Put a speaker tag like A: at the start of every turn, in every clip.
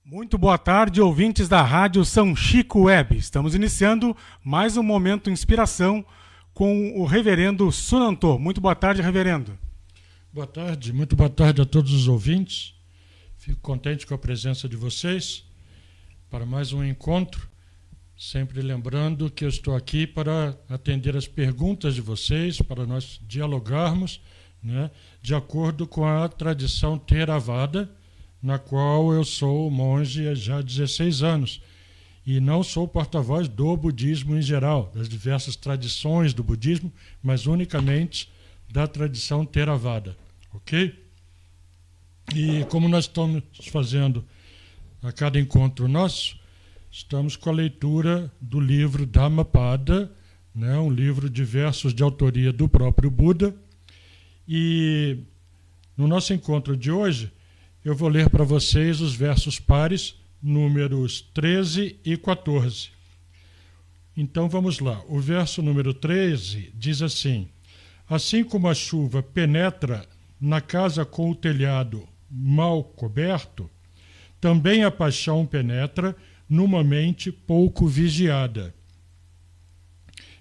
A: Muito boa tarde, ouvintes da Rádio São Chico Web. Estamos iniciando mais um Momento Inspiração com o reverendo Sunantô. Muito boa tarde, reverendo.
B: Boa tarde, muito boa tarde a todos os ouvintes. Fico contente com a presença de vocês para mais um encontro. Sempre lembrando que eu estou aqui para atender as perguntas de vocês, para nós dialogarmos, né, de acordo com a tradição Theravada, na qual eu sou monge há já 16 anos. E não sou porta-voz do budismo em geral, das diversas tradições do budismo, mas unicamente da tradição Theravada. Ok? E como nós estamos fazendo a cada encontro nosso, estamos com a leitura do livro Dhammapada, né, um livro de versos de autoria do próprio Buda. E no nosso encontro de hoje, eu vou ler para vocês os versos pares, números 13 e 14. Então vamos lá. O verso número 13 diz assim: assim como a chuva penetra na casa com o telhado mal coberto, também a paixão penetra numa mente pouco vigiada.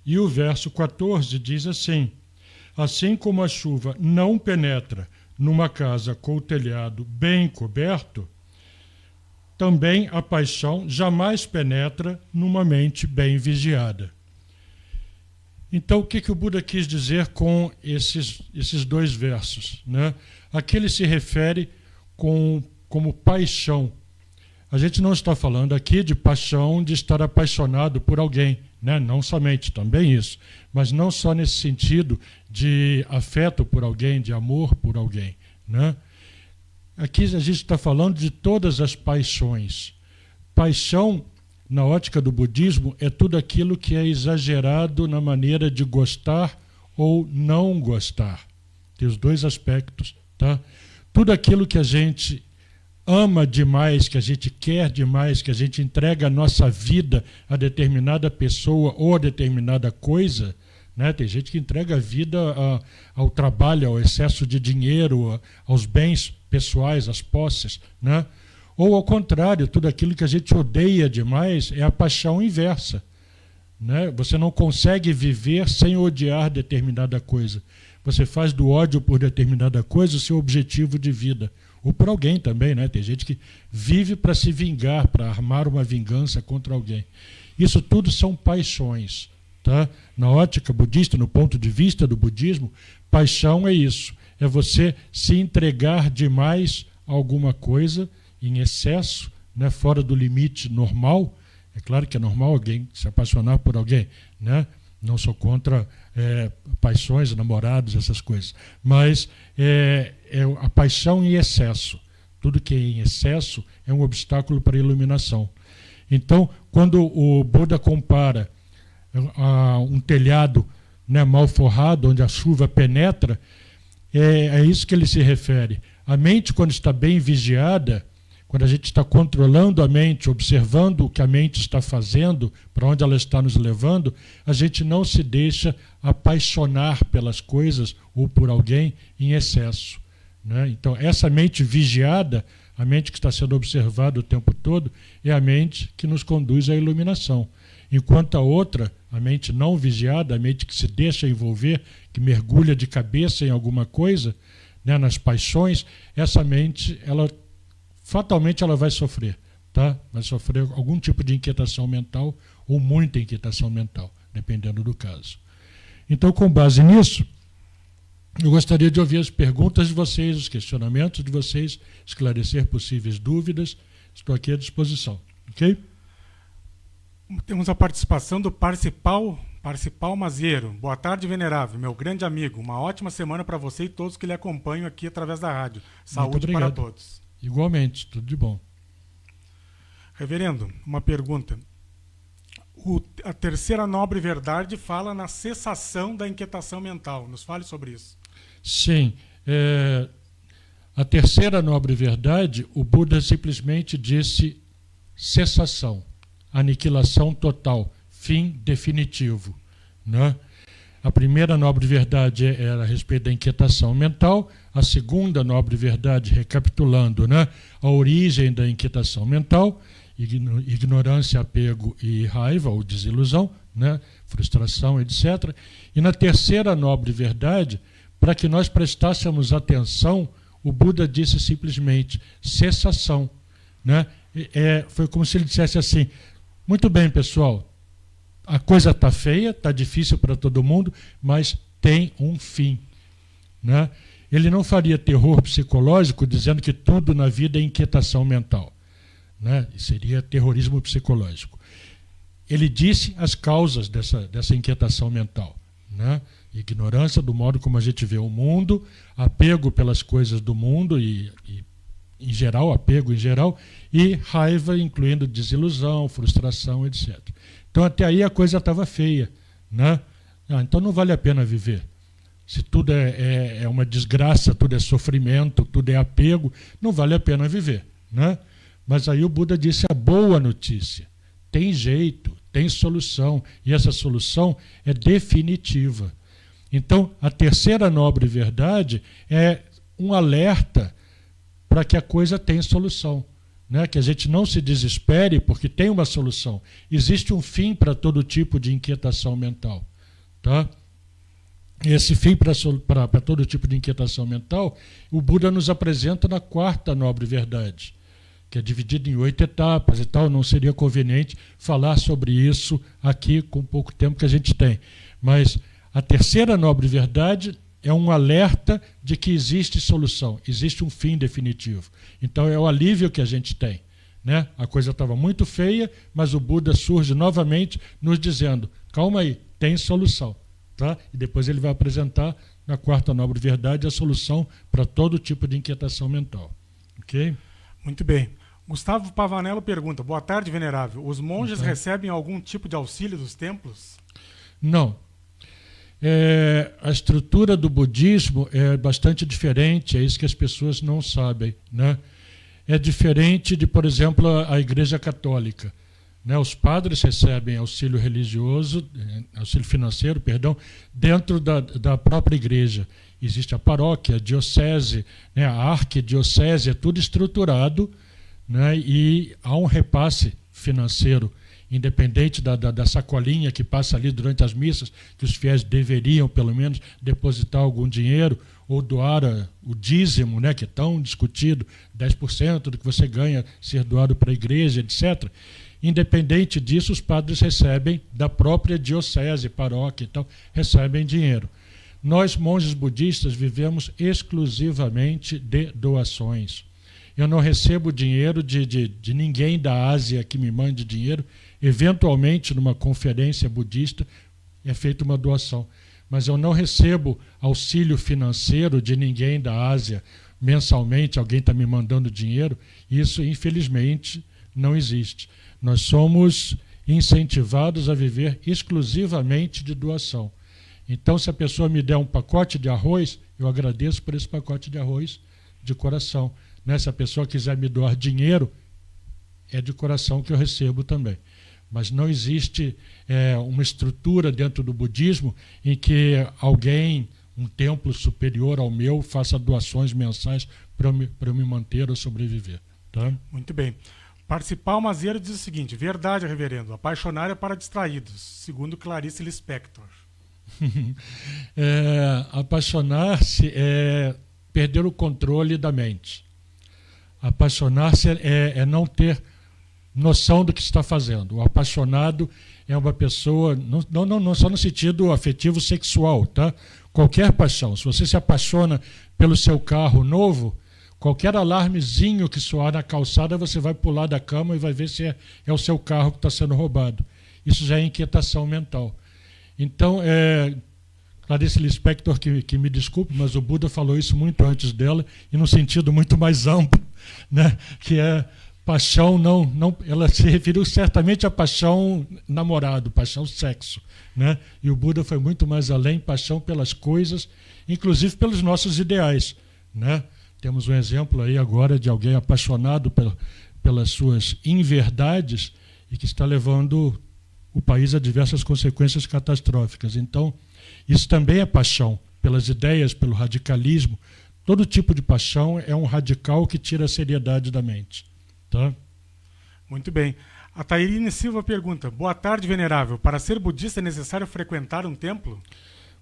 B: E o verso 14 diz assim: assim como a chuva não penetra numa casa com o telhado bem coberto, também a paixão jamais penetra numa mente bem vigiada. Então, o que o Buda quis dizer com esses dois versos, né? Aqui ele se refere como paixão. A gente não está falando aqui de paixão de estar apaixonado por alguém, né? Não somente, também isso, mas não só nesse sentido de afeto por alguém, de amor por alguém, né? Aqui a gente está falando de todas as paixões. Paixão, na ótica do budismo, é tudo aquilo que é exagerado na maneira de gostar ou não gostar. Tem os dois aspectos, tá? Tudo aquilo que a gente ama demais, que a gente quer demais, que a gente entrega a nossa vida a determinada pessoa ou a determinada coisa, né? Tem gente que entrega a vida ao trabalho, ao excesso de dinheiro, aos bens pessoais, às posses, né? Ou ao contrário, tudo aquilo que a gente odeia demais é a paixão inversa, né? Você não consegue viver sem odiar determinada coisa. Você faz do ódio por determinada coisa o seu objetivo de vida. Ou por alguém também, né? Tem gente que vive para se vingar, para armar uma vingança contra alguém. Isso tudo são paixões, tá? Na ótica budista, no ponto de vista do budismo, paixão é isso. É você se entregar demais a alguma coisa em excesso, né? Fora do limite normal. É claro que é normal alguém se apaixonar por alguém, né? Não sou contra paixões, namorados, essas coisas. Mas é a paixão em excesso. Tudo que é em excesso é um obstáculo para a iluminação. Então, quando o Buda compara um telhado, né, mal forrado, onde a chuva penetra, é isso que ele se refere. A mente, quando está bem vigiada, quando a gente está controlando a mente, observando o que a mente está fazendo, para onde ela está nos levando, a gente não se deixa apaixonar pelas coisas ou por alguém em excesso, né? Então, essa mente vigiada, a mente que está sendo observada o tempo todo, é a mente que nos conduz à iluminação. Enquanto a outra, a mente não vigiada, a mente que se deixa envolver, que mergulha de cabeça em alguma coisa, né, nas paixões, essa mente, fatalmente ela vai sofrer, tá? Vai sofrer algum tipo de inquietação mental ou muita inquietação mental, dependendo do caso. Então, com base nisso, eu gostaria de ouvir as perguntas de vocês, os questionamentos de vocês, esclarecer possíveis dúvidas. Estou aqui à disposição, ok?
A: Temos a participação do Parcipal Maziero. Boa tarde, venerável, meu grande amigo. Uma ótima semana para você e todos que lhe acompanham aqui através da rádio. Saúde para todos.
B: Igualmente, tudo de bom.
A: Reverendo, uma pergunta. A terceira nobre verdade fala na cessação da inquietação mental. Nos fale sobre isso.
B: Sim. A terceira nobre verdade, o Buda simplesmente disse cessação, aniquilação total, fim definitivo, né? A primeira nobre verdade era a respeito da inquietação mental, a segunda nobre verdade, recapitulando, né, a origem da inquietação mental, ignorância, apego e raiva ou desilusão, né, frustração, etc. E na terceira nobre verdade, para que nós prestássemos atenção, o Buda disse simplesmente cessação, né? Foi como se ele dissesse assim: muito bem, pessoal, a coisa está feia, está difícil para todo mundo, mas tem um fim, né? Ele não faria terror psicológico dizendo que tudo na vida é inquietação mental, né? Seria terrorismo psicológico. Ele disse as causas dessa inquietação mental, né? Ignorância do modo como a gente vê o mundo, apego pelas coisas do mundo e em geral, apego em geral, e raiva, incluindo desilusão, frustração, etc. Então até aí a coisa estava feia, né? Então não vale a pena viver. Se tudo é uma desgraça, tudo é sofrimento, tudo é apego, não vale a pena viver, né? Mas aí o Buda disse a boa notícia: tem jeito, tem solução, e essa solução é definitiva. Então, a terceira nobre verdade é um alerta para que a coisa tenha solução, né? Que a gente não se desespere porque tem uma solução. Existe um fim para todo tipo de inquietação mental, tá? Esse fim para todo tipo de inquietação mental, o Buda nos apresenta na quarta nobre verdade, que é dividido em 8 etapas e tal. Não seria conveniente falar sobre isso aqui com o pouco tempo que a gente tem. Mas a terceira nobre verdade é um alerta de que existe solução, existe um fim definitivo. Então é o alívio que a gente tem, né? A coisa estava muito feia, mas o Buda surge novamente nos dizendo: calma aí, tem solução, tá? E depois ele vai apresentar na quarta nobre verdade a solução para todo tipo de inquietação mental. Ok?
A: Muito bem. Gustavo Pavanello pergunta: boa tarde, venerável. Os monges recebem algum tipo de auxílio dos templos?
B: Não. A estrutura do budismo é bastante diferente, é isso que as pessoas não sabem, né? É diferente de, por exemplo, a Igreja Católica, né? Os padres recebem auxílio religioso, auxílio financeiro, perdão, dentro da própria igreja. Existe a paróquia, a diocese, né? A arquidiocese, é tudo estruturado, né? E há um repasse financeiro, independente da sacolinha que passa ali durante as missas, que os fiéis deveriam, pelo menos, depositar algum dinheiro ou doar o dízimo, né, que é tão discutido, 10% do que você ganha ser doado para a igreja, etc. Independente disso, os padres recebem da própria diocese, paróquia, então, recebem dinheiro. Nós, monges budistas, vivemos exclusivamente de doações. Eu não recebo dinheiro de ninguém da Ásia que me mande dinheiro. Eventualmente, numa conferência budista, é feita uma doação. Mas eu não recebo auxílio financeiro de ninguém da Ásia. Mensalmente, alguém está me mandando dinheiro. Isso, infelizmente, não existe. Nós somos incentivados a viver exclusivamente de doação. Então, se a pessoa me der um pacote de arroz, eu agradeço por esse pacote de arroz de coração, né? Se a pessoa quiser me doar dinheiro, é de coração que eu recebo também. Mas não existe uma estrutura dentro do budismo em que alguém, um templo superior ao meu, faça doações mensais para eu me manter ou sobreviver. Tá?
A: Muito bem. Participar Mazeiro diz o seguinte: verdade, reverendo, apaixonar é para distraídos, segundo Clarice Lispector.
B: Apaixonar-se é perder o controle da mente. Apaixonar-se é não ter noção do que está fazendo. O apaixonado é uma pessoa, não só no sentido afetivo sexual, tá? Qualquer paixão. Se você se apaixona pelo seu carro novo, qualquer alarmezinho que soar na calçada, você vai pular da cama e vai ver se é o seu carro que está sendo roubado. Isso já é inquietação mental. Então, Clarice Lispector, que me desculpe, mas o Buda falou isso muito antes dela e num sentido muito mais amplo, né? Que é paixão, ela se referiu certamente à paixão namorado, paixão sexo, né? E o Buda foi muito mais além, paixão pelas coisas, inclusive pelos nossos ideais, né? Temos um exemplo aí agora de alguém apaixonado pelas suas inverdades e que está levando o país a diversas consequências catastróficas. Então, Isso também é paixão, pelas ideias, pelo radicalismo. Todo tipo de paixão é um radical que tira a seriedade da mente. Tá?
A: Muito bem. A Tairine Silva pergunta: boa tarde, venerável. Para ser budista é necessário frequentar um templo?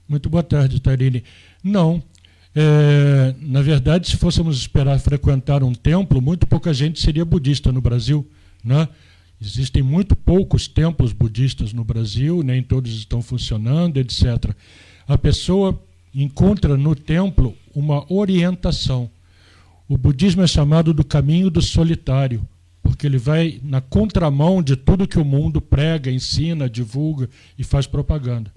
B: Muito boa tarde, Tairine. Não. Na verdade, se fôssemos esperar frequentar um templo, muito pouca gente seria budista no Brasil, né? Existem muito poucos templos budistas no Brasil, nem todos estão funcionando, etc. A pessoa encontra no templo uma orientação. O budismo é chamado do caminho do solitário, porque ele vai na contramão de tudo que o mundo prega, ensina, divulga e faz propaganda.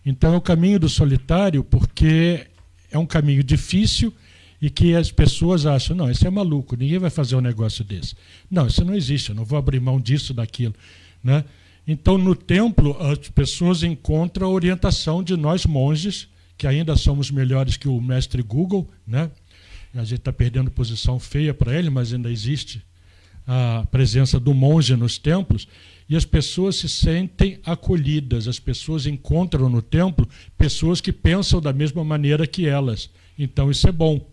B: Então é o caminho do solitário porque é um caminho difícil e que as pessoas acham, não, esse é maluco, ninguém vai fazer um negócio desse. Não, isso não existe, eu não vou abrir mão disso, daquilo. Né? Então, no templo, as pessoas encontram a orientação de nós monges, que ainda somos melhores que o mestre Google, né? A gente está perdendo posição feia para ele, mas ainda existe a presença do monge nos templos, e as pessoas se sentem acolhidas, as pessoas encontram no templo pessoas que pensam da mesma maneira que elas. Então, isso é bom.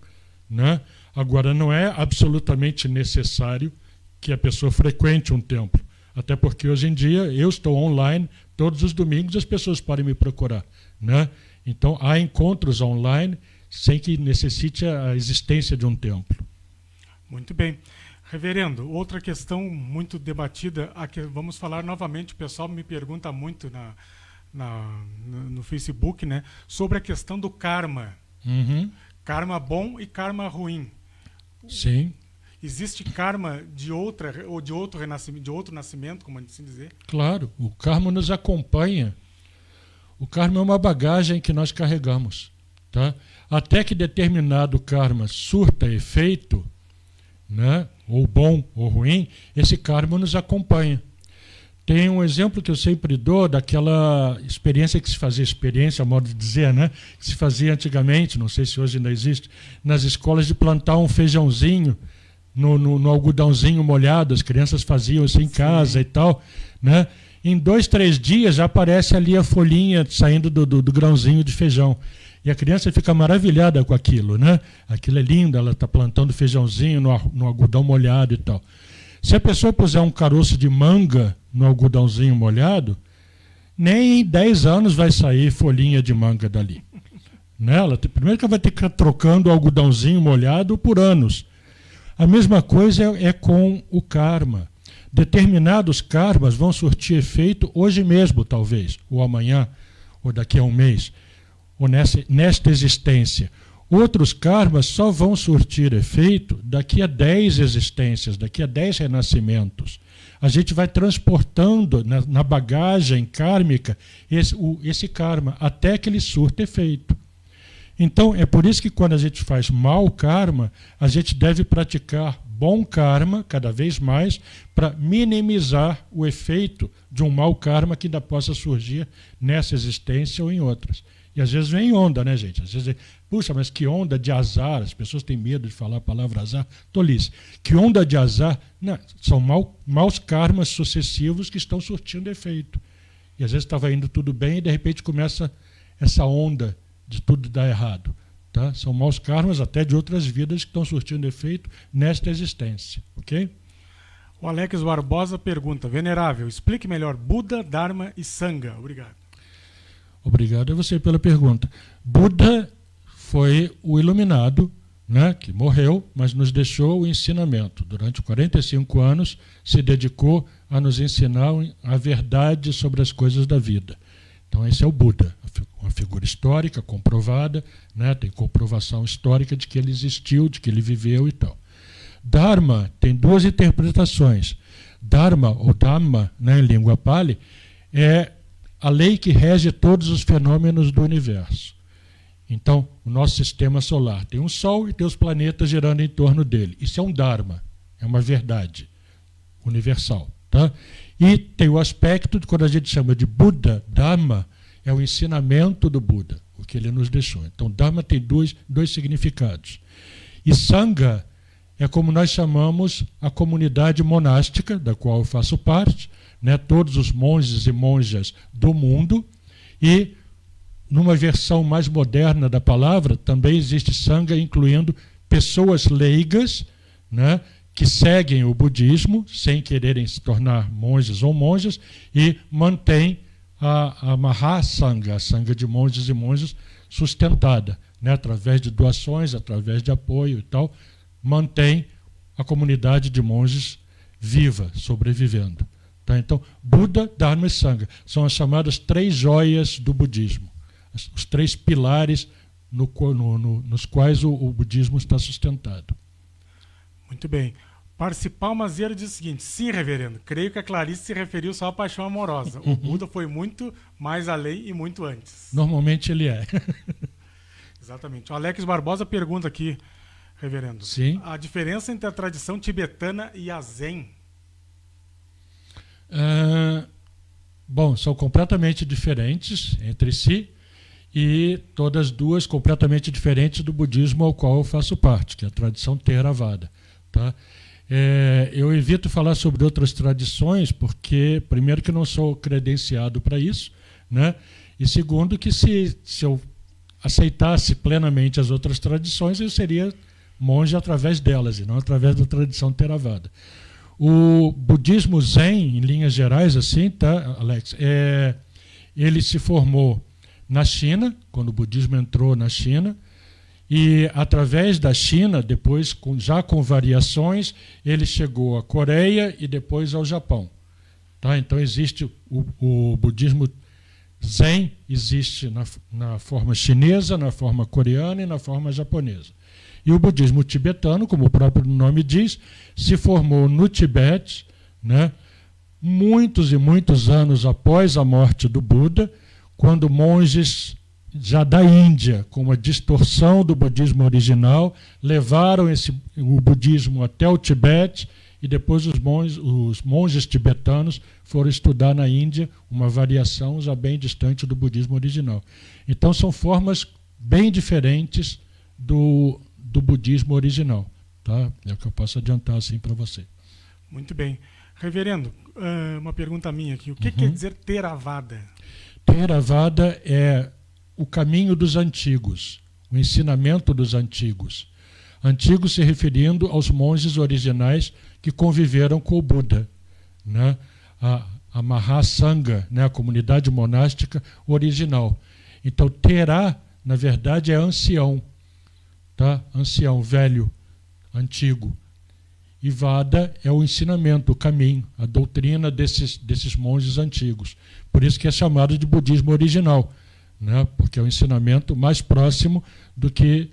B: Né? Agora, não é absolutamente necessário que a pessoa frequente um templo, até porque hoje em dia eu estou online, todos os domingos as pessoas podem me procurar. Né? Então, há encontros online sem que necessite a existência de um templo.
A: Muito bem. Reverendo, outra questão muito debatida, vamos falar novamente, o pessoal me pergunta muito no Facebook, né, sobre a questão do karma.
B: Uhum.
A: Karma bom e karma ruim.
B: Sim.
A: Existe karma de outro nascimento, como assim dizer?
B: Claro, o karma nos acompanha. O karma é uma bagagem que nós carregamos. Tá? Até que determinado karma surta efeito, né, ou bom ou ruim, esse karma nos acompanha. Tem um exemplo que eu sempre dou daquela experiência que se fazia, a modo de dizer, né? Que se fazia antigamente, não sei se hoje ainda existe, nas escolas de plantar um feijãozinho no algodãozinho molhado, as crianças faziam isso em casa. Sim. E tal, né? Em 2, 3 dias já aparece ali a folhinha saindo do grãozinho de feijão. E a criança fica maravilhada com aquilo, né? Aquilo é lindo, ela está plantando feijãozinho no algodão molhado e tal. Se a pessoa puser um caroço de manga no algodãozinho molhado, nem em 10 anos vai sair folhinha de manga dali. Né? Primeiro que ela vai ter que ficar trocando o algodãozinho molhado por anos. A mesma coisa é com o karma. Determinados karmas vão surtir efeito hoje mesmo, talvez, ou amanhã, ou daqui a um mês, ou nesta existência. Outros karmas só vão surtir efeito daqui a 10 existências, daqui a 10 renascimentos. A gente vai transportando na bagagem kármica esse karma até que ele surta efeito. Então, é por isso que quando a gente faz mau karma, a gente deve praticar bom karma cada vez mais para minimizar o efeito de um mau karma que ainda possa surgir nessa existência ou em outras. E às vezes vem onda, né, gente? Às vezes, puxa, mas que onda de azar, as pessoas têm medo de falar a palavra azar, tolice. Que onda de azar? Não, são maus karmas sucessivos que estão surtindo efeito. E às vezes estava indo tudo bem e de repente começa essa onda de tudo dar errado. Tá? São maus karmas até de outras vidas que estão surtindo efeito nesta existência. Ok?
A: O Alex Barbosa pergunta: venerável, explique melhor Buda, Dharma e Sangha. Obrigado.
B: Obrigado a você pela pergunta. Buda foi o iluminado, né, que morreu, mas nos deixou o ensinamento. Durante 45 anos se dedicou a nos ensinar a verdade sobre as coisas da vida. Então esse é o Buda, uma figura histórica, comprovada, né, tem comprovação histórica de que ele existiu, de que ele viveu e tal. Dharma tem 2 interpretações. Dharma, ou Dhamma, né, em língua Pali, é a lei que rege todos os fenômenos do universo. Então, o nosso sistema solar tem um Sol e tem os planetas girando em torno dele. Isso é um Dharma, é uma verdade universal. Tá? E tem o aspecto de quando a gente chama de Buda, Dhamma, é o ensinamento do Buda, o que ele nos deixou. Então, Dhamma tem dois significados. E Sangha é como nós chamamos a comunidade monástica, da qual eu faço parte, né, todos os monges e monjas do mundo, e numa versão mais moderna da palavra, também existe sangha incluindo pessoas leigas, né, que seguem o budismo sem quererem se tornar monges ou monjas e mantêm a Mahasangha, a sangha de monges e monjas, sustentada, né, através de doações, através de apoio e tal, mantém a comunidade de monges viva, sobrevivendo. Tá? Então, Buda, Dharma e Sangha são as chamadas 3 joias do budismo, os 3 pilares nos quais o budismo está sustentado.
A: Muito bem. Parcipal Mazeiro diz o seguinte: sim, reverendo, creio que a Clarice se referiu só à paixão amorosa. O Buda foi muito mais além e muito antes.
B: Normalmente ele é.
A: Exatamente. O Alex Barbosa pergunta aqui, reverendo,
B: sim,
A: a diferença entre a tradição tibetana e a Zen?
B: Bom, são completamente diferentes entre si e todas duas completamente diferentes do budismo ao qual eu faço parte, que é a tradição Theravada. Tá? Eu evito falar sobre outras tradições porque, primeiro, que não sou credenciado para isso, né? E segundo, que se eu aceitasse plenamente as outras tradições, eu seria monge através delas e não através da tradição Theravada. O budismo Zen, em linhas gerais, assim, tá, Alex? Ele se formou na China, quando o budismo entrou na China, e através da China, depois, já com variações, ele chegou à Coreia e depois ao Japão. Tá? Então existe o budismo Zen, existe na forma chinesa, na forma coreana e na forma japonesa. E o budismo tibetano, como o próprio nome diz, se formou no Tibete, né, muitos e muitos anos após a morte do Buda, quando monges já da Índia, com uma distorção do budismo original, levaram o budismo até o Tibete e depois os monges tibetanos foram estudar na Índia uma variação já bem distante do budismo original. Então são formas bem diferentes do budismo original. Tá? É o que eu posso adiantar assim para você.
A: Muito bem. Reverendo, uma pergunta minha aqui. O que quer dizer Theravada?
B: Theravada é o caminho dos antigos, o ensinamento dos antigos. Antigos se referindo aos monges originais que conviveram com o Buda, né? A Mahasangha, né? A comunidade monástica original. Então, Thera, na verdade, é ancião, tá? Ancião, velho, antigo. E Vada é o ensinamento, o caminho, a doutrina desses monges antigos. Por isso que é chamado de budismo original, né? Porque é o ensinamento mais próximo do que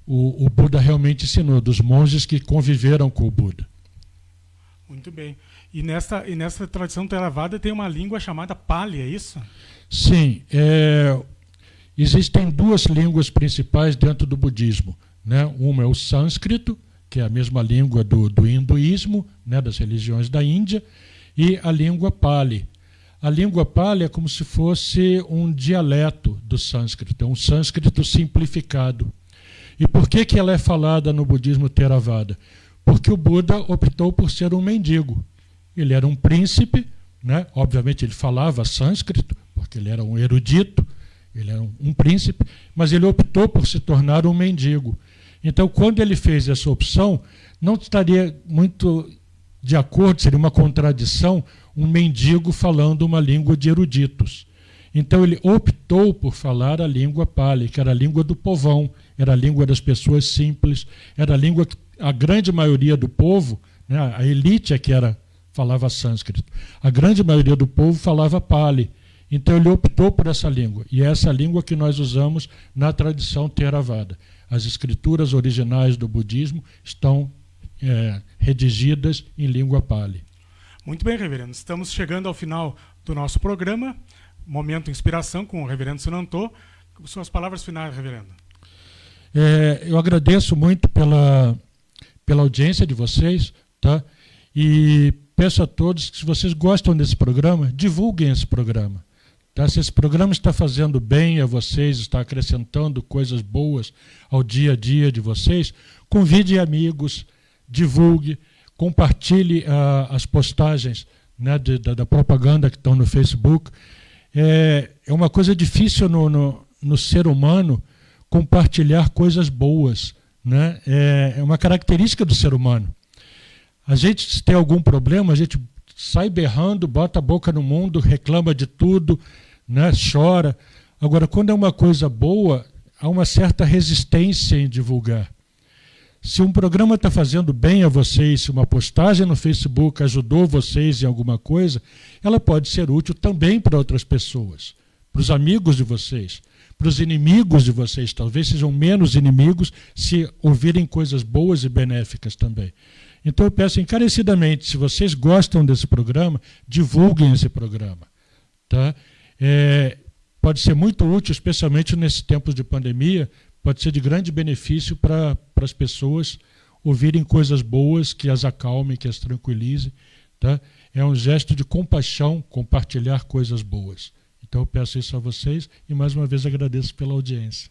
B: o Buda realmente ensinou, dos monges que conviveram com o Buda.
A: Muito bem. E nessa tradição Theravada tem uma língua chamada Pali, é isso?
B: Sim. Existem 2 línguas principais dentro do budismo, né? Uma é o sânscrito, que é a mesma língua do hinduísmo, né, das religiões da Índia, e a língua Pali. A língua Pali é como se fosse um dialeto do sânscrito, é um sânscrito simplificado. E por que ela é falada no budismo Theravada? Porque o Buda optou por ser um mendigo. Ele era um príncipe, né? Obviamente ele falava sânscrito, porque ele era um erudito, ele era um príncipe, mas ele optou por se tornar um mendigo. Então, quando ele fez essa opção, não estaria muito de acordo, seria uma contradição, um mendigo falando uma língua de eruditos. Então, ele optou por falar a língua Pali, que era a língua do povão, era a língua das pessoas simples, era a língua que a grande maioria do povo, né, a elite é que falava sânscrito, a grande maioria do povo falava Pali. Então, ele optou por essa língua, e é essa língua que nós usamos na tradição Theravada. As escrituras originais do budismo estão redigidas em língua Pali.
A: Muito bem, reverendo. Estamos chegando ao final do nosso programa. Momento Inspiração com o reverendo Sinantô. Suas palavras finais, reverendo.
B: Eu agradeço muito pela audiência de vocês, tá? E peço a todos que, se vocês gostam desse programa, divulguem esse programa. Tá? Se esse programa está fazendo bem a vocês, está acrescentando coisas boas ao dia a dia de vocês, convide amigos, divulgue, compartilhe as postagens, né, da propaganda que estão no Facebook. É uma coisa difícil no ser humano compartilhar coisas boas, né? É uma característica do ser humano. A gente, se tem algum problema, a gente sai berrando, bota a boca no mundo, reclama de tudo, né? Chora. Agora, quando é uma coisa boa, há uma certa resistência em divulgar. Se um programa está fazendo bem a vocês, se uma postagem no Facebook ajudou vocês em alguma coisa, ela pode ser útil também para outras pessoas, para os amigos de vocês, para os inimigos de vocês. Talvez sejam menos inimigos se ouvirem coisas boas e benéficas também. Então eu peço encarecidamente, se vocês gostam desse programa, divulguem esse programa. Tá? Pode ser muito útil, especialmente nesses tempos de pandemia, pode ser de grande benefício para as pessoas ouvirem coisas boas que as acalmem, que as tranquilizem. Tá? É um gesto de compaixão compartilhar coisas boas. Então eu peço isso a vocês e mais uma vez agradeço pela audiência.